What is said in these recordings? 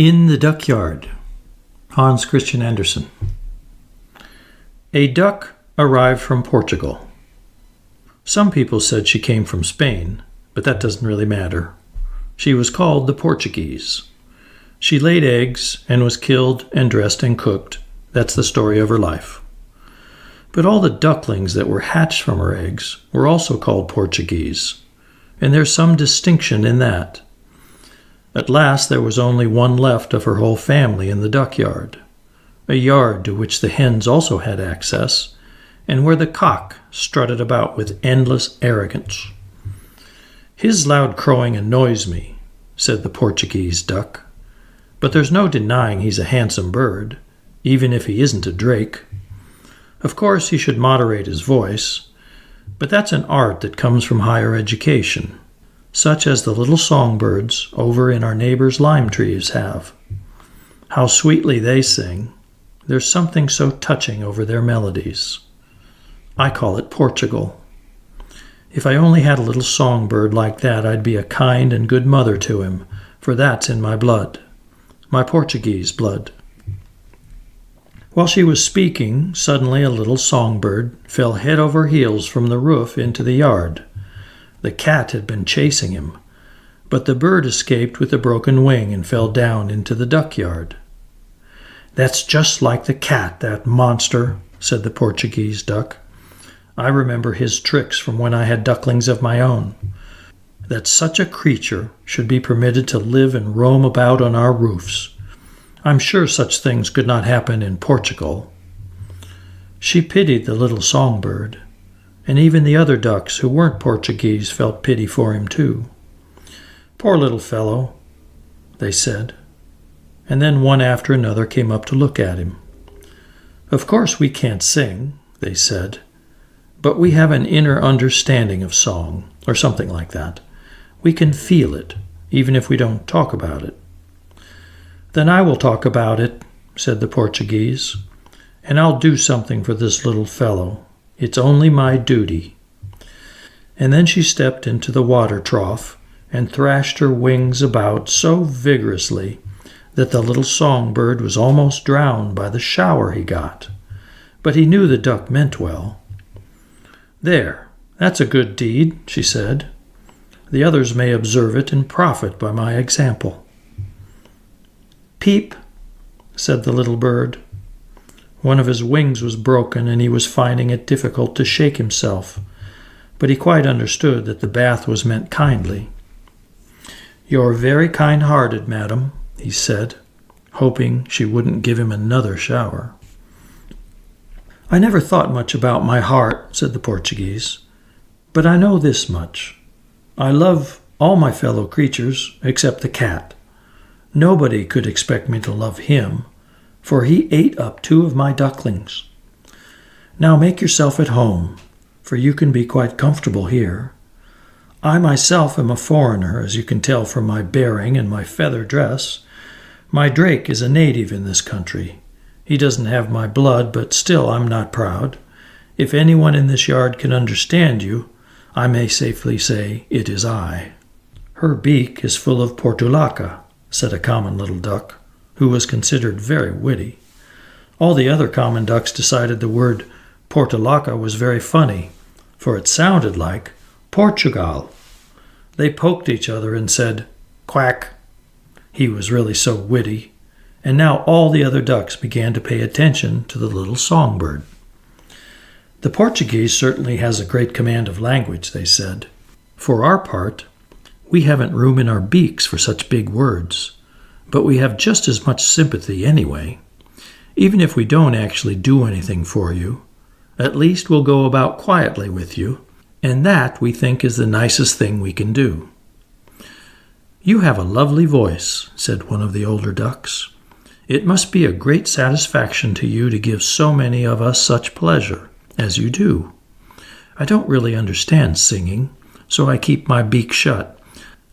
In the Duckyard, Hans Christian Andersen. A duck arrived from Portugal. Some people said she came from Spain, but that doesn't really matter. She was called the Portuguese. She laid eggs and was killed and dressed and cooked. That's the story of her life. But all the ducklings that were hatched from her eggs were also called Portuguese, and there's some distinction in that. At last there was only one left of her whole family in the duckyard, a yard to which the hens also had access, and where the cock strutted about with endless arrogance. "His loud crowing annoys me," said the Portuguese duck, "but there's no denying he's a handsome bird, even if he isn't a drake. Of course he should moderate his voice, but that's an art that comes from higher education, such as the little songbirds over in our neighbors' lime trees have. How sweetly they sing. There's something so touching over their melodies. I call it Portugal. If I only had a little songbird like that, I'd be a kind and good mother to him, for that's in my blood, my Portuguese blood." While she was speaking, suddenly a little songbird fell head over heels from the roof into the yard. The cat had been chasing him, but the bird escaped with a broken wing and fell down into the duckyard. "That's just like the cat, that monster," said the Portuguese duck. "I remember his tricks from when I had ducklings of my own. That such a creature should be permitted to live and roam about on our roofs. I'm sure such things could not happen in Portugal." She pitied the little songbird, and even the other ducks who weren't Portuguese felt pity for him too. "Poor little fellow," they said, and then one after another came up to look at him. "Of course we can't sing," they said, "but we have an inner understanding of song, or something like that. We can feel it, even if we don't talk about it." "Then I will talk about it," said the Portuguese, "and I'll do something for this little fellow. It's only my duty." And then she stepped into the water trough and thrashed her wings about so vigorously that the little songbird was almost drowned by the shower he got. But he knew the duck meant well. "There, that's a good deed," she said. "The others may observe it and profit by my example." "Peep," said the little bird. One of his wings was broken, and he was finding it difficult to shake himself, but he quite understood that the bath was meant kindly. "You're very kind-hearted, madam," he said, hoping she wouldn't give him another shower. "I never thought much about my heart," said the Portuguese, "but I know this much. I love all my fellow creatures except the cat. Nobody could expect me to love him, for he ate up 2 of my ducklings. Now make yourself at home, for you can be quite comfortable here. I myself am a foreigner, as you can tell from my bearing and my feather dress. My drake is a native in this country. He doesn't have my blood, but still I'm not proud. If anyone in this yard can understand you, I may safely say it is I." "Her beak is full of portulaca," said a common little duck, who was considered very witty. All the other common ducks decided the word portulaca was very funny, for it sounded like Portugal. They poked each other and said, "Quack." He was really so witty, and now all the other ducks began to pay attention to the little songbird. "The Portuguese certainly has a great command of language," they said. "For our part, we haven't room in our beaks for such big words, but we have just as much sympathy anyway. Even if we don't actually do anything for you, at least we'll go about quietly with you, and that we think is the nicest thing we can do." "You have a lovely voice," said one of the older ducks. "It must be a great satisfaction to you to give so many of us such pleasure, as you do. I don't really understand singing, so I keep my beak shut.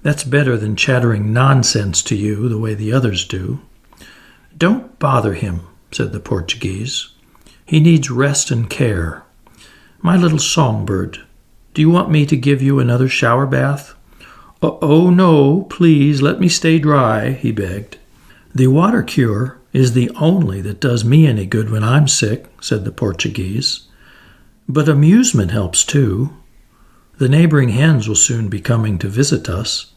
That's better than chattering nonsense to you the way the others do." "Don't bother him," said the Portuguese. "He needs rest and care. My little songbird, do you want me to give you another shower bath?" "Oh, no, please let me stay dry," he begged. "The water cure is the only that does me any good when I'm sick," said the Portuguese. "But amusement helps too. The neighboring hens will soon be coming to visit us.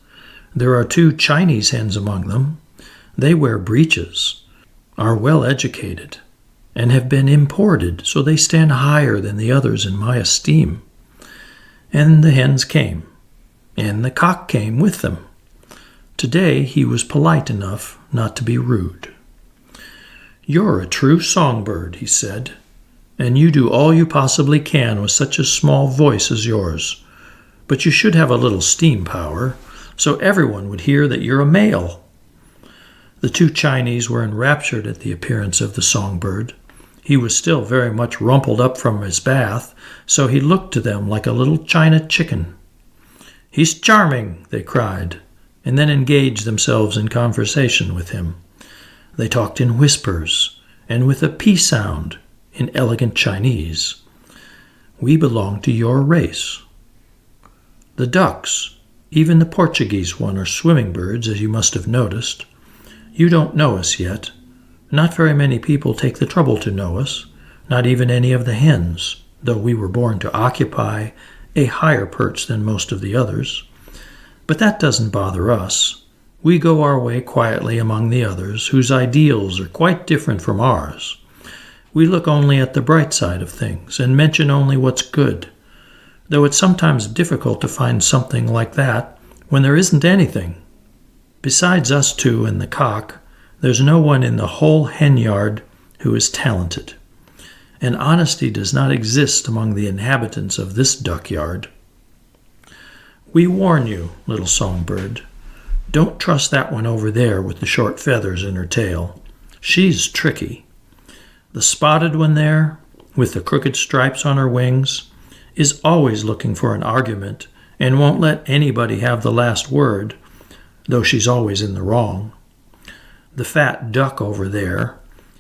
There are 2 Chinese hens among them. They wear breeches, are well educated, and have been imported, so they stand higher than the others in my esteem." And the hens came, and the cock came with them. Today he was polite enough not to be rude. "You're a true songbird," he said, "and you do all you possibly can with such a small voice as yours. But you should have a little steam power, so everyone would hear that you're a male." The 2 Chinese were enraptured at the appearance of the songbird. He was still very much rumpled up from his bath, so he looked to them like a little china chicken. "He's charming," they cried, and then engaged themselves in conversation with him. They talked in whispers and with a P sound in elegant Chinese. "We belong to your race. The ducks, even the Portuguese one, are swimming birds, as you must have noticed. You don't know us yet. Not very many people take the trouble to know us, not even any of the hens, though we were born to occupy a higher perch than most of the others. But that doesn't bother us. We go our way quietly among the others, whose ideals are quite different from ours. We look only at the bright side of things and mention only what's good, though it's sometimes difficult to find something like that when there isn't anything. Besides us 2 and the cock, there's no one in the whole hen yard who is talented, and honesty does not exist among the inhabitants of this duck yard. We warn you, little songbird, don't trust that one over there with the short feathers in her tail. She's tricky. The spotted one there, with the crooked stripes on her wings, is always looking for an argument and won't let anybody have the last word, though she's always in the wrong. The fat duck over there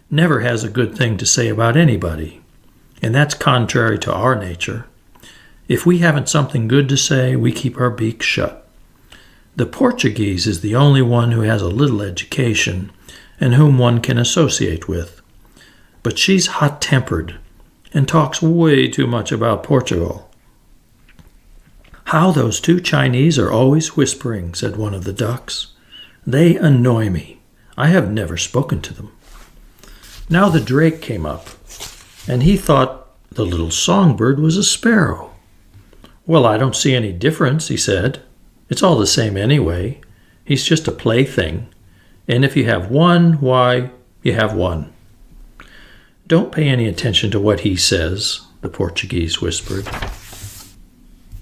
never has a good thing to say about anybody, and that's contrary to our nature. If we haven't something good to say, we keep our beaks shut. The Portuguese is the only one who has a little education and whom one can associate with. But she's hot-tempered and talks way too much about Portugal. "How those 2 Chinese are always whispering," said one of the ducks. "They annoy me. I have never spoken to them." Now the drake came up, and he thought the little songbird was a sparrow. "Well, I don't see any difference," he said. "It's all the same anyway. He's just a plaything, and if you have one, why, you have one." "Don't pay any attention to what he says," the Portuguese whispered.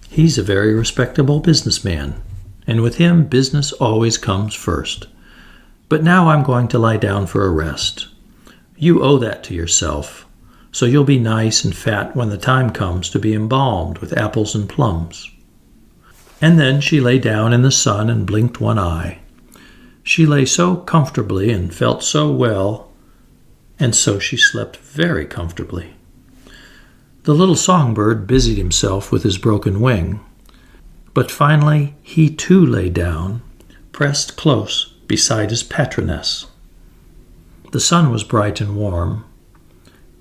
"He's a very respectable businessman, and with him business always comes first. But now I'm going to lie down for a rest. You owe that to yourself, so you'll be nice and fat when the time comes to be embalmed with apples and plums." And then she lay down in the sun and blinked one eye. She lay so comfortably and felt so well, and so she slept very comfortably. The little songbird busied himself with his broken wing, but finally he too lay down, pressed close beside his patroness. The sun was bright and warm.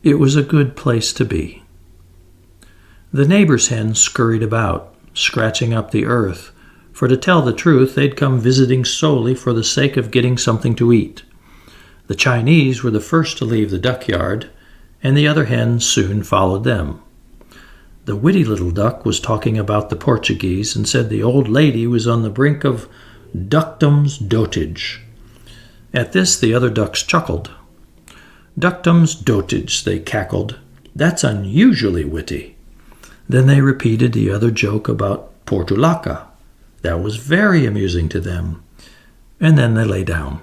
It was a good place to be. The neighbor's hens scurried about, scratching up the earth, for to tell the truth, they'd come visiting solely for the sake of getting something to eat. The Chinese were the first to leave the duck yard, and the other hens soon followed them. The witty little duck was talking about the Portuguese and said the old lady was on the brink of duckdom's dotage. At this the other ducks chuckled. "Duckdom's dotage," they cackled. "That's unusually witty." Then they repeated the other joke about Portulaca. That was very amusing to them. And then they lay down.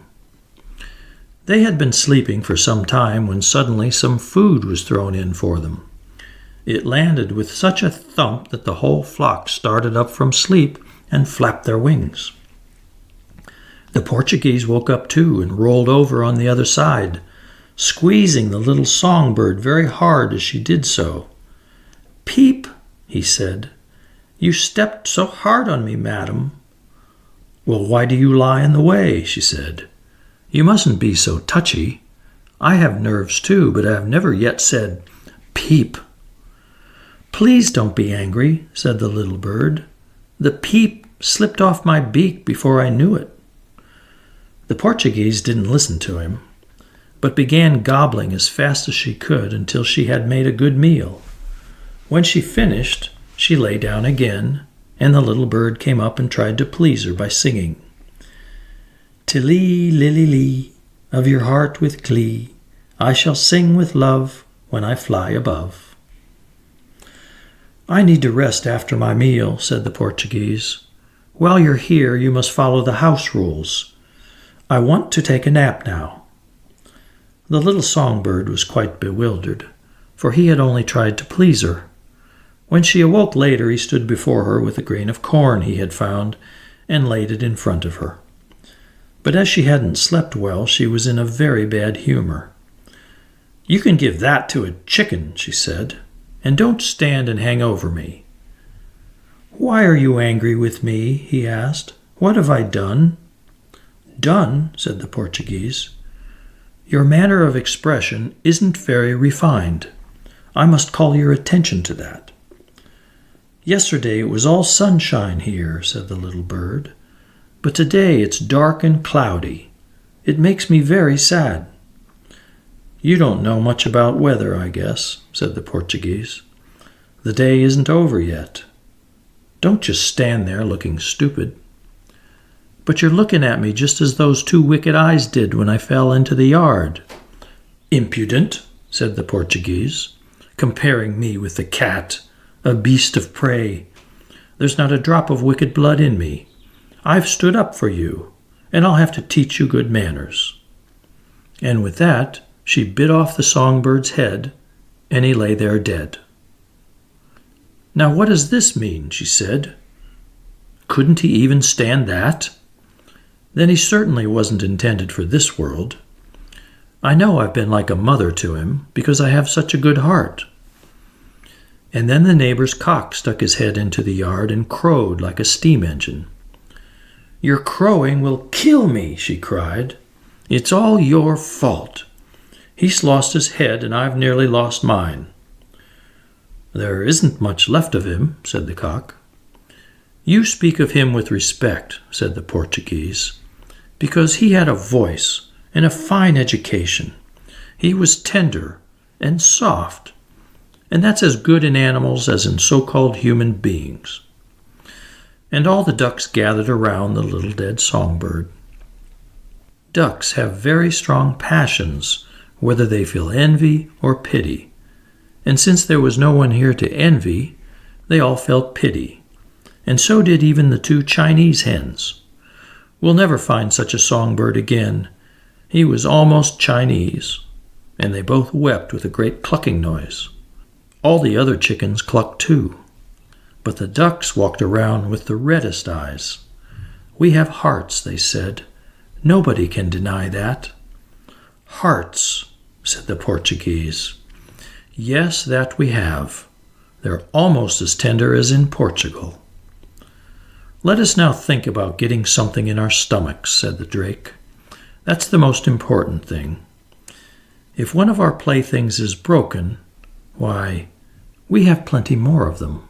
They had been sleeping for some time when suddenly some food was thrown in for them. It landed with such a thump that the whole flock started up from sleep and flapped their wings. The Portuguese woke up too and rolled over on the other side, squeezing the little songbird very hard as she did so. "Peep," he said, "you stepped so hard on me, madam." "Well, why do you lie in the way?" she said. You mustn't be so touchy. I have nerves too, but I have never yet said peep. Please don't be angry, said the little bird. The peep slipped off my beak before I knew it. The Portuguese didn't listen to him, but began gobbling as fast as she could until she had made a good meal. When she finished, she lay down again, and the little bird came up and tried to please her by singing, "Tilly, lily, lee, of your heart with glee, I shall sing with love when I fly above." "I need to rest after my meal," said the Portuguese. "While you're here, you must follow the house rules. I want to take a nap now." The little songbird was quite bewildered, for he had only tried to please her. When she awoke later, he stood before her with a grain of corn he had found and laid it in front of her. But as she hadn't slept well, she was in a very bad humor. "You can give that to a chicken," she said, "and don't stand and hang over me." "Why are you angry with me?" he asked. "What have I done?" "Done?" said the Portuguese. "Your manner of expression isn't very refined. I must call your attention to that." "Yesterday it was all sunshine here," said the little bird, "but today it's dark and cloudy. It makes me very sad." "You don't know much about weather, I guess," said the Portuguese. "The day isn't over yet. Don't just stand there looking stupid." "But you're looking at me just as those two wicked eyes did when I fell into the yard." "Impudent," said the Portuguese, "comparing me with the cat, a beast of prey. There's not a drop of wicked blood in me. I've stood up for you, and I'll have to teach you good manners." And with that, she bit off the songbird's head, and he lay there dead. "Now what does this mean?" she said. "Couldn't he even stand that? Then he certainly wasn't intended for this world. I know I've been like a mother to him because I have such a good heart." And then the neighbor's cock stuck his head into the yard and crowed like a steam engine. "Your crowing will kill me," she cried. "It's all your fault. He's lost his head and I've nearly lost mine." "There isn't much left of him," said the cock. "You speak of him with respect," said the Portuguese, "because he had a voice and a fine education. He was tender and soft, and that's as good in animals as in so-called human beings." And all the ducks gathered around the little dead songbird. Ducks have very strong passions, whether they feel envy or pity. And since there was no one here to envy, they all felt pity. And so did even the two Chinese hens. We'll never find such a songbird again. He was almost Chinese, and they both wept with a great clucking noise. All the other chickens clucked too, but the ducks walked around with the reddest eyes. "We have hearts," they said. "Nobody can deny that." "Hearts," said the Portuguese. "Yes, that we have. They're almost as tender as in Portugal." "Let us now think about getting something in our stomachs," said the drake. "That's the most important thing. If one of our playthings is broken, why, we have plenty more of them."